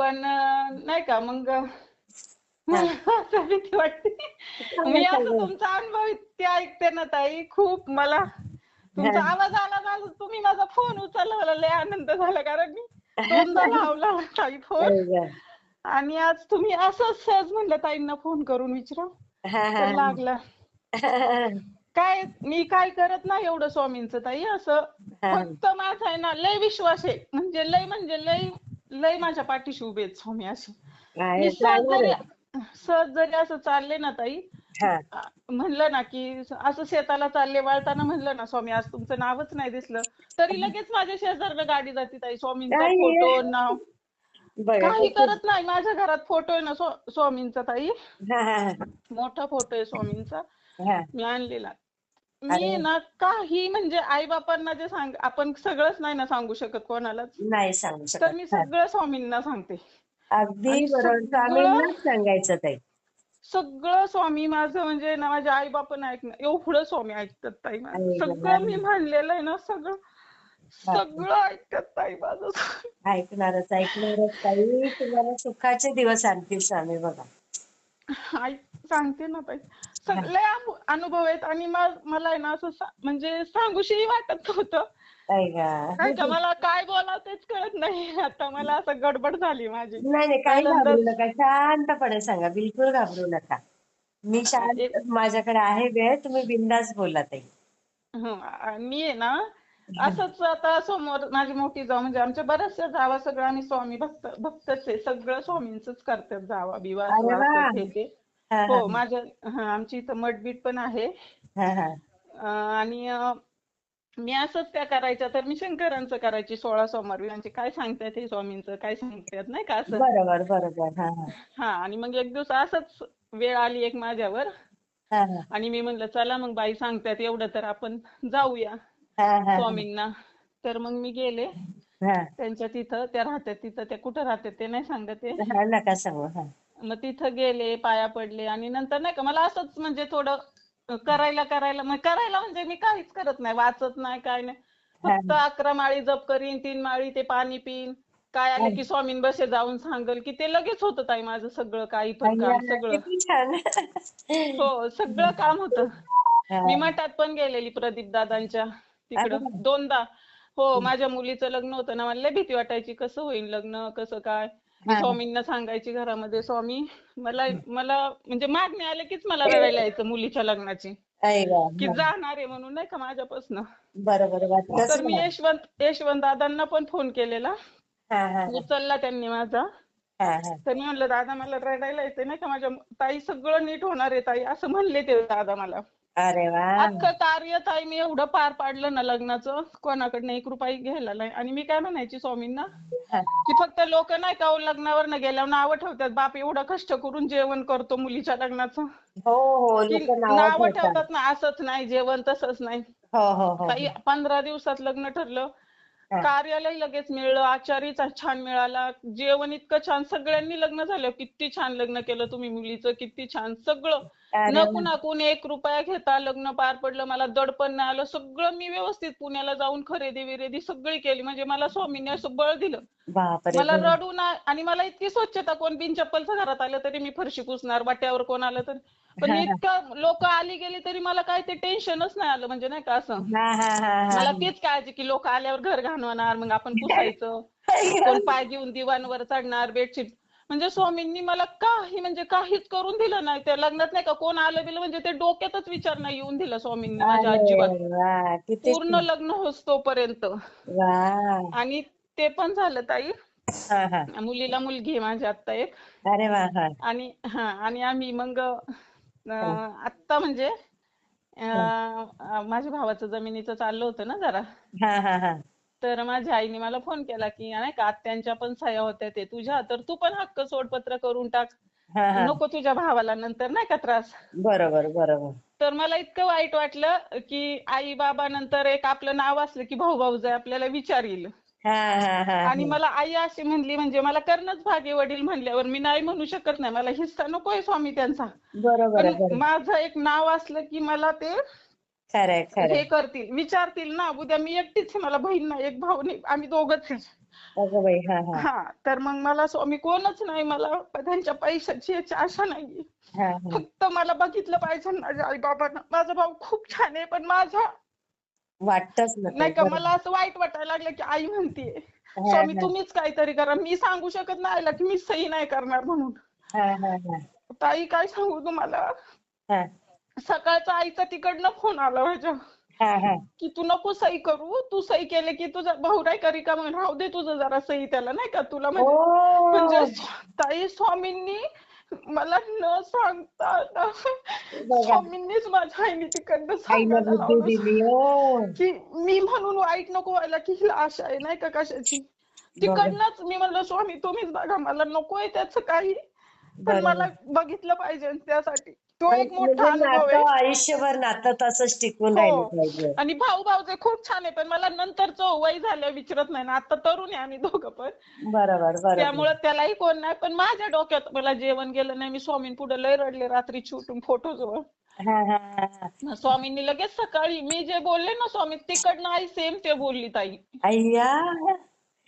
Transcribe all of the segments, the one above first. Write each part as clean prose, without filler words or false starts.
पण नाही का मग हा. मला असं भीती वाटते. सांगा मी असं सांगा. तुमचा अनुभव इतके ऐकते ना ताई, खूप मला हा. तुमचा आवाज आला ना, तुम्ही माझा फोन उचलला, मला लय आनंद झाला. कारण मी 2दा लावला ताई फोन, अरे वा. आणि आज तुम्ही असंच सहज म्हणलं ताईंना फोन करून विचारावं, हा तर हा लागला. काय मी काय करत नाही एवढं स्वामींचं ताई, असं हा. फक्त माझा आहे ना लय विश्वास आहे, म्हणजे लय लय माझ्या पाठीशी उभे आहेत स्वामी असे. मी आहे सहज चांगलं. जरी असं चालले ना ताई, हा. म्हणलं ना की असं शेताला चालले वळताना म्हणलं ना स्वामी आज तुमचं नावच नाही दिसलं, तरी लगेच माझ्या शेजारनं गाडी जाते ताई, स्वामींचा काय फोटो आहे? नाव. बघा काही कसं. करत नाही, माझ्या घरात फोटो आहे ना स्वामींचा ताई, हा हा मोठा फोटो आहे स्वामींचा, हा. मी आणलेला. अरे मी ना काही म्हणजे आई बापांना जे आपण सगळंच नाही ना सांगू शकत कोणालाच, नाही सांगू तर शकत. मी हा. सगळं स्वामींना सांगते. अगदी आणि बरोबर, सगळं स्वामींनाच सांगायचं ताई. सगळं स्वामी माझं म्हणजे ना, माझे आई बाप ऐकणार एवढं स्वामी ऐकतात ताई माझं. अरे वा. सगळं मी म्हणलेलं आहे ना, सगळं बापरे. सगळं ऐकतात ताई माझं. ऐकणारच ऐकणारच ताई, तुम्हाला सुखाचे दिवस आणतील स्वामी बघा. आई सांगते ना ताई, हा. सगळे अनुभव आहेत. आणि मला आहे ना असं म्हणजे सांगूशी वाटत होतं, ऐका. काय का मला काय बोलावं तेच कळत नाही. आता मला असं गडबड झाली माझी नाही नाही, काही घाबरू पहिल्यांदाच. नका, शांतपणे सांगा, बिलकुल घाबरू नका. मी शांत, एक माझ्याकडे आहे वेळ, तुम्ही बिंदास बोला ताई. मी आहे ना असंच आता समोर माझी मोठी जाऊ, म्हणजे आमच्या बऱ्याचशा जावा सगळं आम्ही स्वामी भक्तच आहे, सगळं स्वामींचंच करतात, जावा बिवा अरे वा. वाचत हे ते. हा हा हो माझ्या आमची इथं मठबीट पण आहे. हा हा. आणि मी असंच त्या करायच्या, तर मी शंकरांचं करायची 16 सोमवार. म्हणजे काय सांगतात हे स्वामींचं, काय सांगतात नाही का असं. बरोबर बरोबर. हा हा हा, आणि मग एक दिवस असंच वेळ आली एक माझ्यावर, हा हा आणि मी म्हणलं चला मग बाई सांगतात एवढं तर आपण जाऊया हा हा स्वामींना. तर मग मी गेले हा त्यांच्या तिथं, त्या राहतात तिथं, त्या कुठं राहतात ते नाही सांगत आहे. हा. नका सांगू. हा मग तिथं गेले, पाया पडले, आणि नंतर नाही का मला असंच म्हणजे थोडं करायला म्हणजे मी काहीच करत नाही, वाचत नाही काय नाही, हा फक्त 11 माळी जप करीन, 3 माळी ते पाणी पिईन, काय हा. आले की स्वामीन बसे जाऊन सांगल की ते लगेच होतं ताई माझं सगळं, काही पण अय्या, काम सगळं. किती छान. हो सगळं काम होतं. हा. मी मठात पण गेलेली प्रदीप दादांच्या अरे तिकडं वा. 2दा. हो माझ्या मुलीचं लग्न होतं ना, मला लय भीती वाटायची कसं होईल लग्न, कसं काय. मी हा स्वामींना सांगायची घरामध्ये, स्वामी मला मला म्हणजे मागणी आले कीच मला रडायला यायचं मुलीच्या लग्नाची, ऐका. की हा. जाणार आहे म्हणून नाही का माझ्यापासून. बरोबर वाटतच तर मी ना. यशवंत दादांना पण फोन केलेला, हा हा उचलला त्यांनी माझा. हा हा. तर मी म्हणलं दादा मला रडायला येते नाही का, माझ्या ताई सगळं नीट होणार आहे ताई, असं म्हणले ते दादा मला. अरे वा. अख्खं कार्य ताई मी एवढं पार पाडलं ना लग्नाचं, कोणाकडनं 1 रुपया घ्यायला नाही. आणि मी काय म्हणायची स्वामींना, हा. की फक्त लोक नाही का लग्नावर न गेल्यावर नावं ठेवतात, बाप एवढं कष्ट करून जेवण करतो मुलीच्या लग्नाचं, हो हो, की लोक नाव नावं ठेवतात. ठेवतात ना, असंच नाही जेवण तसंच नाही. हो हो हो ताई हो. 15 दिवसात लग्न ठरलं, हा. कार्यालय लगेच मिळलं, आचारीचा छान मिळाला, जेवण इतकं छान, सगळ्यांनी लग्न झालं किती छान लग्न केलं तुम्ही मुलीचं, किती छान सगळं, अरे न वा. कुणाकून 1 रुपया घेता लग्न पार पडलं. मला दडपण नाही आलं, सगळं मी व्यवस्थित पुण्याला जाऊन खरेदी विरेदी सगळी केली. म्हणजे मला स्वामींनी असं बळ दिलं, बापरे. मला रडू नाही. आणि मला इतकी स्वच्छता, कोण बिनचप्पलचं घरात आलं तरी मी फरशी पुसणार, वाट्यावर कोण आलं तर, पण हा मी हा इतकं लोक आली गेली तरी मला काय ते टेन्शनच नाही आलं, म्हणजे नाही का असं. हा हा हा मला तीच काळजी की लोक आल्यावर घर घाणवणार, मग आपण पुसायचं, हा. कोण पाय घेऊन दिवाणवर चढणार, बेडशीट. म्हणजे स्वामींनी मला काही म्हणजे काहीच करून दिलं नाही त्या लग्नात नाही का. कोण आलं बिलं म्हणजे ते डोक्यातच विचार नाही येऊन दिला स्वामींनी माझ्या अजिबात, अरे वा, किती पूर्ण छान. लग्न होस्तोपर्यंत. वा. आणि ते पण झालं ताई, हा हा. मुलीला मुलगी आहे माझी आत्ता एक. अरे वा. हा आणि आम्ही मग हा आत्ता म्हणजे माझ्या भावाचं जमिनीचं चाललं होतं ना जरा, हा हा हा. तर माझ्या आईने मला फोन केला की नाही का आत्यांच्या पण सह्या होत्या ते तुझ्या, तर तू पण हक्क सोडपत्र करून टाक, हा हा. नको तुझ्या भावाला नंतर नाही का त्रास. बरोबर बरोबर. तर मला इतकं वाईट वाटलं की आई बाबा नंतर एक आपलं नाव असलं की भाऊ भाऊजाई आपल्याला विचार येईल. हा हा हा आणि हा. मला आई अशी म्हणली, म्हणजे मला करणंच भाग आहे, वडील म्हणल्यावर मी नाही म्हणू शकत नाही, मला हिस्सा नकोय स्वामी त्यांचा. बरोबर पण आहे. बरोबर. माझं एक नाव असलं की मला ते खरंय खरंय. हे करतील, विचारतील ना. उद्या मी एकटीच आहे, मला बहीण नाही, एक भाऊ नाही, आम्ही दोघंच आहे. अगं बाई, हा हा हा तर मग मला स्वामी कोणच नाही, मला त्यांच्या पैशाची याची आशा नाहीये. हा हा. फक्त मला बघितलं पाहिजे माझ्या आई बाबांना. माझा भाऊ खूप छान आहे, पण माझा वाटतच ना नाही ताई, का मला बरोबर. असं वाईट वाटायला लागलं की आई म्हणतीये हा स्वामी हा तुम्हीच काहीतरी करा. मी सांगू शकत नाही आईला की मी सही नाही करणार म्हणून. हा हा हा ताई काय सांगू तुम्हाला, हा सकाळचा आईचा तिकडनं फोन आला माझ्या हा हा. की तू नको सही करू, तू सही केले की तुझा भाऊ नाही करी का, म्हणून राहू दे तुझं जरा सही त्याला नाही का तुला ओ, म्हणजे म्हणजे ताई स्वामींनी मला न सांगता बघा, स्वामींनीच माझ्या आईने तिकडनं आईला सांगायला बुद्धी लावलं दिली हो. की मी म्हणून वाईट नको व्हायला की हिला आशा आहे नाही का कशाची. बघा, तिकडनंच मी म्हणलं स्वामी तुम्हीच बघा, मला नकोय त्याचं काही, पण मला बरोबर. बघितलं पाहिजे त्यासाठी. तो पण एक मोठा म्हणजे अनुभव आहे. नातं आयुष्यभर नातं तसंच टिकून राहिलं हो. पाहिजे. आणि भाऊ भाऊजे खूप छान आहे, पण मला नंतरचं वय झालं विचारत नाही ना, आता तरुण आहे आम्ही दोघं पण. बरोबर बरोबर. त्यामुळे त्यालाही कोण नाही, पण माझ्या डोक्यात मला जेवण गेलं नाही. मी स्वामींपुढे लय रडले रात्रीची उठून फोटो जवळ. हा हा हा हा. स्वामींनी लगेच सकाळी मी जे बोलले ना स्वामी तिकडनं आई सेम ते बोलली ताई अय्या.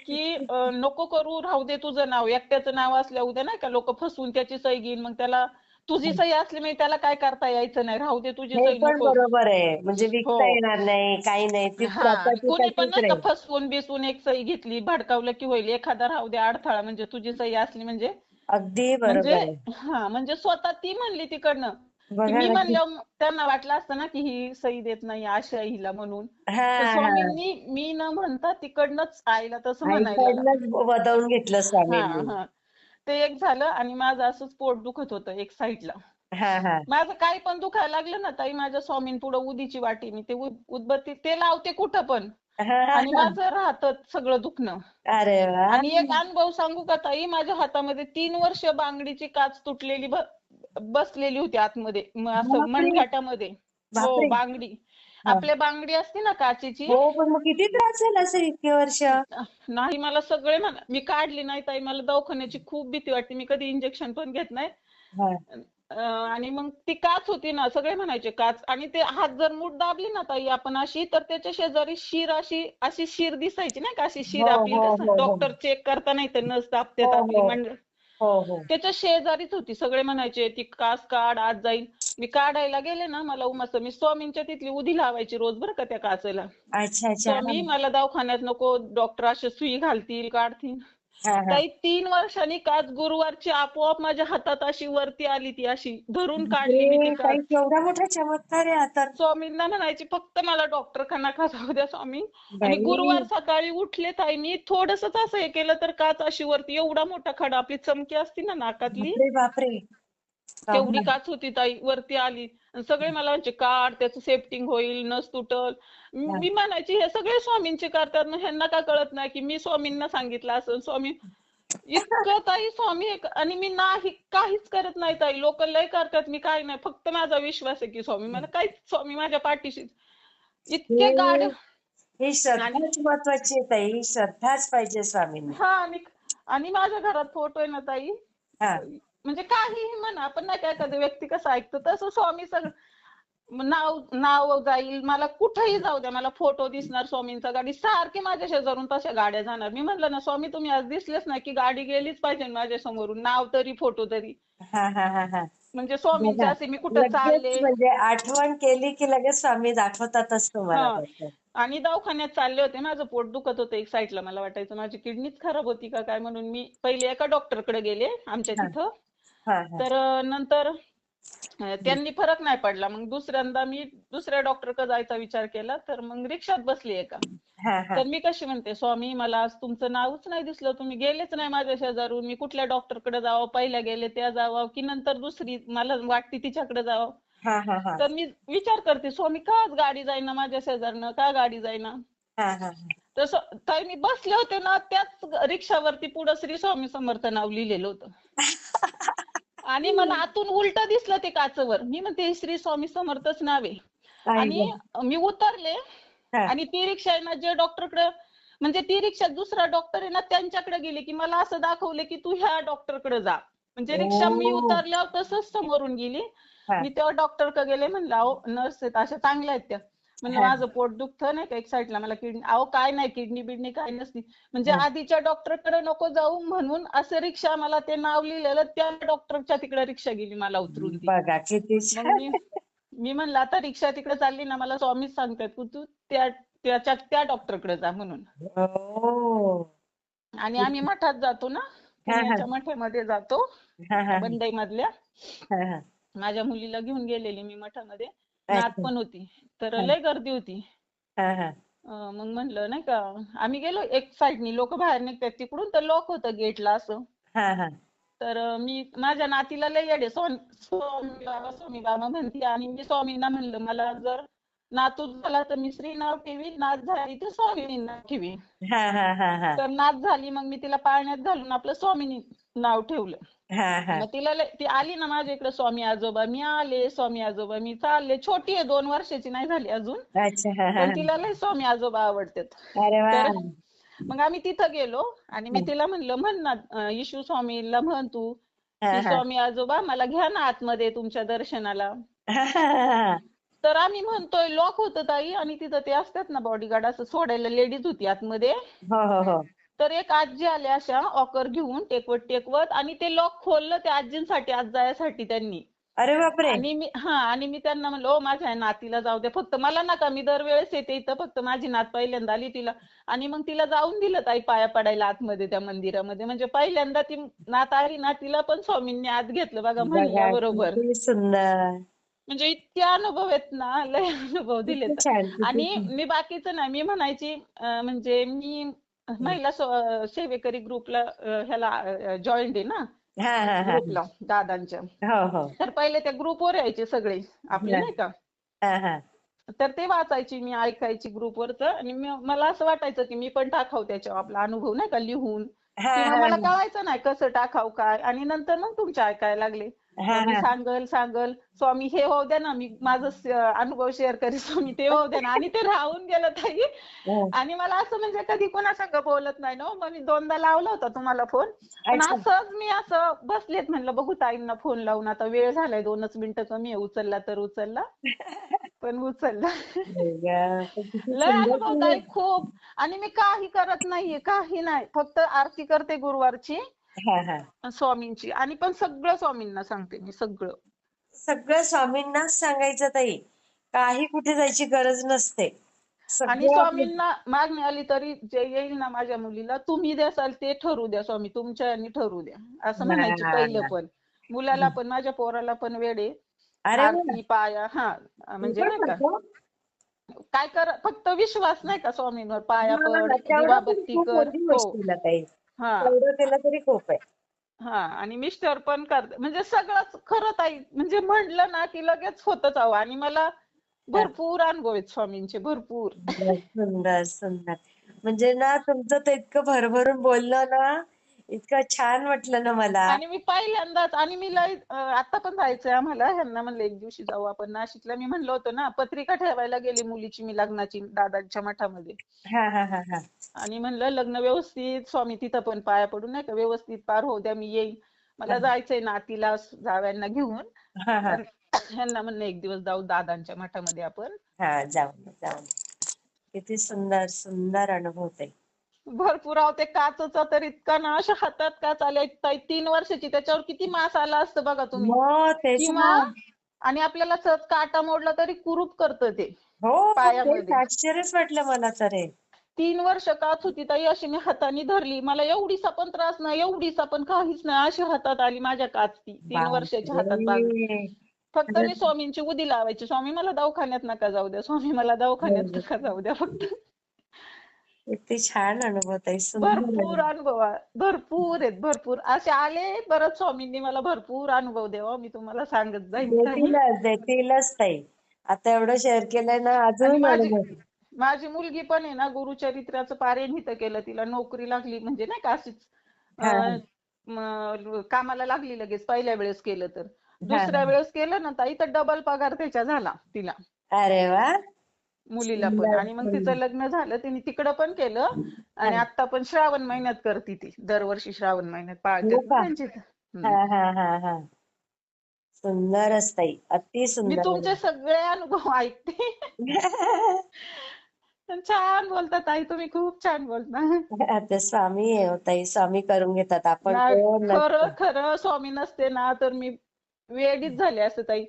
की नको करू, राहू दे तुझं नाव, एकट्याचं नाव असल्या उद्या नाही का लोक फसवून त्याची सही घेईन, मग त्याला तुझी सही असली म्हणजे त्याला काय करता यायचं नाही, राहू दे तुझी हे सही पण नको. बरोबर आहे, म्हणजे हो. विकता येणार नाही काही नाही, ती हा आणि स्वतःची कोणी पण तशीच नाही का राहील. फसवून बिसवून एक सही घेतली भडकावलं की होईल, एखादा राहू दे अडथळा, म्हणजे तुझी सही असली म्हणजे अगदी म्हणजे बरोबर आहे. हा म्हणजे स्वतः ती म्हणली तिकडनं की बघा मी ना की. म्हणल्यावर त्यांना वाटलं असतं ना की ही सही देत नाही आशा आहे हिला म्हणून. हा पण हा. स्वामींनी मी न म्हणता तिकडनंच आईला तसं म्हणायला आईकडनंच वदवून घेतलं हा स्वामींनी. हा ते एक झालं. आणि माझं असंच पोट दुखत होतं एक साईडला. हा हा माझं काही पण दुखायला लागलं ना ताई, माझ्या स्वामींपुढे उदीची वाटी, मी ते उदबत्ती ते लावते कुठं पण, हा हा आणि हा. माझं राहतं सगळं दुखणं. अरे वा. आणि एक अनुभव सांगू का ताई, माझ्या हातामध्ये 3 वर्ष बांगडीची काच तुटलेली बसलेली होती आतमध्ये, असं बापरे. मनगटामध्ये. हो बापरे. बांगडी, हा. आपल्या बांगडी असते ना काचेची. हो, पण मग किती त्रास झाला असेल इतके वर्ष. नाही मला सगळे मी काढली नाही ताई, मला दवाखान्याची खूप भीती वाटते, मी कधी इंजेक्शन पण घेत नाही. हा आणि मग ती काच होती ना, सगळे म्हणायचे काच, आणि ते हात जर मूठ दाबली ना ताई आपण अशी, तर त्याच्या शेजारी शिर अशी अशी शिर दिसायची नाही का, अशी शिर हो आपली हो कसं हो हो डॉक्टर चेक करता नाही तर नस हो दाबतात आपली हो हो हो. त्याच्या शेजारीच होती. सगळे म्हणायचे ती काच काढ आज जाईल. मी काढायला गेले ना, मला उमास, मी स्वामींच्या तिथली उधी लावायची रोज बरं का त्या काचेला. अच्छा अच्छा. हा स्वामी मला दवाखान्यात नको, डॉक्टर असे सुई घालतील काढतील. हा हा. ताई 3 वर्षांनी काच गुरुवारची आपोआप माझ्या हातात अशी वरती आली, ती अशी धरून काढली मी ती बापरे, ताई काच. केवढा मोठा चमत्कार आहे हा तर. स्वामींना म्हणायची फक्त मला डॉक्टरखाना का जाऊ द्या स्वामी. आणि बाई. गुरुवार सकाळी उठले ताई, मी थोडंसंच असं हे केलं तर काच अशी वरती, एवढा मोठा खडा, आपली चमकी असती ना नाकातली बापरे बापरे. तेवढी बाबा. काच होती ताई, वरती आली. आणि सगळे मला म्हणायचे काढ, त्याचं सेफ्टिंग होईल, नस तुटल. हा. मी म्हणायची हे सगळे स्वामींचे करतात, मग ह्यांना का कळत नाही की मी स्वामींना सांगितलं असं. स्वामी इतकं ताई स्वामी आणि मी नाही काहीच करत नाही ताई, लोक लय करतात, मी काही नाही, फक्त माझा विश्वास आहे की स्वामी मला काहीच, स्वामी माझ्या पाठीशी. इतके गाड्या. हे ही आणि श्रद्धाच महत्वाची आहे ताई, ही श्रद्धाच पाहिजे स्वामींना. हा आणि माझ्या घरात फोटो आहे ना ताई, हा म्हणजे काहीही म्हणा आपण नाही का, एखादी व्यक्ती कसं ऐकतो तसं स्वामी सगळं, नाव नाव जाईल, मला कुठेही जाऊ द्या मला फोटो दिसणार स्वामींचा, गाडी सारखी माझ्या शेजारून तशा गाड्या जाणार. मी म्हणलं ना स्वामी तुम्ही आज दिसलेच नाही की गाडी गेलीच पाहिजे माझ्या समोरून, नाव तरी फोटो तरी, हा हा हा हा. म्हणजे स्वामींचे बघा, असे मी कुठं लगेच चालले. म्हणजे आठवण केली की लगेच स्वामी दाखवतातच तुम्हाला हा त्याचं. आणि दवाखान्यात चालले होते, माझं पोट दुखत होतं एक साईडला, मला वाटायचं माझी किडनीच खराब होती का काय, म्हणून मी पहिले एका डॉक्टरकडे गेले आमच्या हा तिथं. हा हा. तर नंतर त्यांनी फरक नाही पडला, मग दुसऱ्यांदा मी दुसऱ्या डॉक्टरकडे जायचा विचार केला, तर मग रिक्षात बसली एका. हा हा. तर मी कशी म्हणते स्वामी मला आज तुमचं नावच नाही दिसलं, तुम्ही गेलेच नाही माझ्या शेजारून, मी कुठल्या डॉक्टरकडे जावं, पहिल्या गेले त्या जावं की नंतर दुसरी मला वाटते तिच्याकडे जावं. हा हा हा. तर मी विचार करते स्वामी का आज गाडी जाईना माझ्या शेजारनं, का गाडी जाईना. हा हा. तसं ताई मी बसले होते ना, त्याच रिक्षावरती पुढे श्री स्वामी समर्थ नाव लिहिलेलं होतं. आणि मला आतून उलट दिसलं ते काचवर, मी म्हणते श्री स्वामी समर्थच नाव आहे. आई आणि गं. मी उतरले हा. आणि ती रिक्षा आहे ना जे डॉक्टरकडे, म्हणजे ती रिक्षा दुसरा डॉक्टर आहे ना त्यांच्याकडे गेली, की मला असं दाखवले की तू ह्या डॉक्टरकडे जा. म्हणजे रिक्षा मी ओ. उतरल्यावर तसंच समोरून गेली. हा मी तेव्हा डॉक्टरकडे गेले, म्हणलं अहो नर्स आहेत अशा चांगल्या आहेत त्या, म्हणलं हा माझं पोट दुखतं नाही का एक साईडला मला किडनी अहो काय नाही किडनी बिडनी काय नसती म्हणजे हा. आधीच्या डॉक्टरकडे नको जाऊ म्हणून असं रिक्षा मला ते नाव लिहिलेलं त्या डॉक्टरच्या तिकडे रिक्षा गेली मला उतरून ती बघा किती मग छान. मी म्हणलं आता रिक्षा तिकडे चालली ना मला स्वामीच सांगतात की तू त्या डॉक्टरकडे जा म्हणून हो. आणि आम्ही मठात जातो ना हा हा पुण्याच्या मठामध्ये जातो हा हा बंडई मधल्या हा हा. माझ्या मुलीला घेऊन गेलेली मी मठामध्ये नात अच्छा. पण होती तर हा लय गर्दी होती हा हा मग म्हणलं नाही का आम्ही गेलो एक साईडनी लोक बाहेर निघतात तिकडून तर लॉक होतं गेटला असं हा हा तर मी माझ्या नातीला लय येडे स्वामी बाबा म्हणते आणि मी स्वामींना म्हणलं मला जर नातू झाला तर मी श्री नाव ठेवी नात झाली तर स्वामी नाव ठेवी हा हा हा हा तर नात झाली मग मी तिला पाळण्यात घालून आपलं स्वामीनी नाव ठेवलं हा हा. मग तिला ती आली ना माझ्या इकडे स्वामी आजोबा मी आले स्वामी आजोबा मी चालले छोटी आहे 2 वर्षाची नाही झाली अजून अच्छा. हा हा पण हा. तिला लय स्वामी आजोबा आवडतात अरे वा. तर मग आम्ही तिथं गेलो आणि मी तिला म्हणलं म्हण ना येशू स्वामीला म्हण तू हा की हा स्वामी आजोबा मला घ्या ना आतमध्ये तुमच्या दर्शनाला हा हा. तर आम्ही म्हणतोय लॉक होतं ताई आणि तिथं ते असतात ना बॉडीगार्ड असं सोडायला लेडीज होती आतमध्ये हो हो हो. तर एक आजी आल्या अशा ऑकर घेऊन टेकवत टेकवत आणि ते लॉक खोललं त्या आजींसाठी आज जायसाठी त्यांनी अरे बापरे. आणि मी त्यांना म्हणलं ओ माझ्या नातीला जाऊ दे फक्त मला नका मी दरवेळेस येते इथं फक्त माझी नात पहिल्यांदा आली तिला आणि मग तिला जाऊन दिलं ताई पाया पडायला आतमध्ये त्या मंदिरामध्ये म्हणजे पहिल्यांदा ती नात आली ना तिला पण स्वामींनी आत घेतलं बघा बघा म्हणल्याबरोबर किती सुंदर. म्हणजे इतके अनुभव आहेत ना लय अनुभव किती दिलेत छान किती आणि छान. मी बाकीचं नाही मी म्हणायची म्हणजे मी महिला सेवेकरी ग्रुपला ह्याला जॉईंड आहे ना हा हा हा. ग्रुपला दादांच्या हो हो. तर पहिले त्या ग्रुपवर यायचे सगळे आपले हा नाही का हा हा तर ते वाचायची मी ऐकायची ग्रुपवरच आणि मला असं वाटायचं की मी पण टाकाव त्याच्यावर आपला अनुभव नाही का लिहून हा की मग हा मला कळायचं नाही कसं टाकाव काय आणि नंतर मग तुमचे ऐकायला लागले हा मी हा. सांगल स्वामी हे होऊ द्या ना मी माझं अनुभव शेअर करेन स्वामी ते होऊ द्या ना आणि ते राहून गेलं ताई हा. आणि मला असं म्हणजे कधी कोणासंग बोलत नाही ना मग मी 2दा लावला होता तुम्हाला फोन पण अच्छा. असंच मी असं बसलेत म्हणलं बघू ताईंना फोन लावून आता वेळ झालाय 2च मिनिटं कमी आहे उचलला तर उचलला पण उचलला किती लय सुंदर अनुभव तुम्ही. ताई खूप आणि मी काही करत नाहीये काही नाही फक्त आरती करते गुरुवारची हा हा. स्वामींची आणि पण सगळं स्वामींना सांगते मी सगळं सगळं स्वामींनाच सांगायचं ताई. काही कुठे जायची गरज नसते. आणि सगळं आपलं. स्वामींना मागणी आली तरी जे येईल ना माझ्या मुलीला तुम्ही द्याल ते ठरवू द्या स्वामी तुमच्या यांनी ठरवू द्या असं म्हणायची पहिलं हा. पण मुलाला पण माझ्या पोराला पण वेडे अरे वा. आरती पाया तू म्हणजे पण नाही का करतो? काय कर फक्त विश्वास नाही का स्वामींवर पाया पड हा, तेवढं पण दिवाबत्ती खूप कर मोठी हो गोष्ट आहे ताई. हा तेवढं केलं तरी खूप आहे. आणि मिस्टर पण करते म्हणजे सगळंच खरं ताई म्हणजे म्हणलं ना की लगेच होतच हवं आणि मला हा. भरपूर अनुभव आहेत स्वामींचे भरपूर सुंदर सुंदर सुंदर. म्हणजे ना तुमचं तर इतकं भरभरून बोललं ना, इतकं छान वाटलं ना मला. आणि मी पहिल्यांदाच आणि मी लय आता पण जायचंय आम्हाला ह्यांना म्हणलं एक दिवशी जाऊ आपण नाशिकला मी म्हणलं होतं ना पत्रिका ठेवायला गेली मुलीची मी लग्नाची दादांच्या मठामध्ये हा हा हा हा. आणि म्हणलं लग्न व्यवस्थित स्वामी तिथं पण पाया पडून नाही का व्यवस्थित पार होऊ द्या मी येईन मला जायचंय नातीला जावयांना घेऊन हा हा तर ह्यांना म्हणलं एक दिवस जाऊ दादांच्या मठामध्ये आपण हा. जाऊ जाऊ. किती सुंदर सुंदर अनुभव ताई. भरपूर आहो ते काचचा तर इतका ना अशा हातात काच आल्या 3 वर्षाची त्याच्यावर किती मास आला असतं बघा तुम्ही मग तेच किंवा ना. आणि आपल्याला सहज काटा मोडला तरी कुरूप करतं ते हो तेच पायामध्ये आश्चर्यच वाटलं मला तर हे. 3 वर्ष काच होती ताई अशी मी हाताने धरली मला एवढीसा पण त्रास नाही एवढीसा पण काहीच नाही अशी हातात आली माझ्या काच ती 3 वर्षाच्या हातात बांधली बापरे. फक्त मी स्वामींची उदी लावायची स्वामी मला दवाखान्यात नका जाऊ द्या स्वामी मला दवाखान्यात नका जाऊ द्या फक्त किती छान अनुभव ताई. सुंदर भरपूर अनुभव. अनुभव भरपूर आहेत भरपूर असे आले परत स्वामींनी मला भरपूर अनुभव द्यावा मी तुम्हाला सांगत जाईन काही देतीलच देतीलच ताई. आता एवढं शेअर केलंय ना आणि अजून माझी अनुभव. माझी मुलगी पण आहे ना गुरुचरित्राचं पारायण इथं केलं तिला नोकरी लागली म्हणजे नाही का अशीच हा कामाला लागली लगेच पहिल्या वेळेस केलं तर हा दुसऱ्या हा. वेळेस केलं ना ताई तर डबल पगार त्याच्या झाला तिला अरे वा. मुलीला पण सुंदर आणि मग तिचं सुंदर. लग्न झालं तिने तिकडं पण केलं हा. आणि आता पण श्रावण महिन्यात करते ती दरवर्षी श्रावण महिन्यात हो पाळतात ना का. त्यांची इथं. हा हा हा हा. सुंदरच ताई, अति मी सुंदर. तुमचे सगळे अनुभव ऐकते. पण छान बोलता ताई, तुम्ही खूप छान बोलता. ते स्वामी आहे हो ताई, स्वामी करून घेतात, आपण नाही, कोण खरं नसतं. खरं स्वामी नसते ना तर मी वेडीच झाले असते ताई.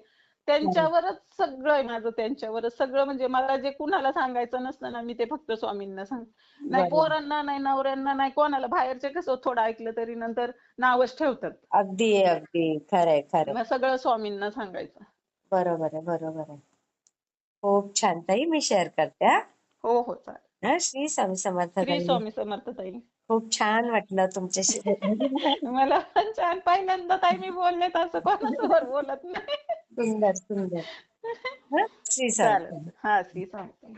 त्यांच्यावरच सगळं आहे माझं, त्यांच्यावरच सगळं. म्हणजे मला जे कुणाला सांगायचं नसतं ना, मी ते फक्त स्वामींना सांग. नाही बरोबर. पोरांना, नाही नवऱ्यांना, नाही कोणाला. बाहेरचे कसं थोडं ऐकलं तरी नंतर नावच ठेवतात. अगदी अगदी खरंय खरंय. मग सगळं स्वामींना सांगायचं. बरोबर आहे, बरोबर आहे. खूप छान ताई, मी शेअर करते हा. हो हो चालेल. हा, श्री स्वामी समर्थ श्री ताई. स्वामी समर्थ ताई. खूप छान वाटलं तुमच्याशी बोलून. मला पण छान. पहिल्यांदा ताई मी बोलले तसं कोणासमोर बोलत नाही. सुंदर सुंदर. हा, श्री चालेल. स्वामी. हा श्री स्वामी.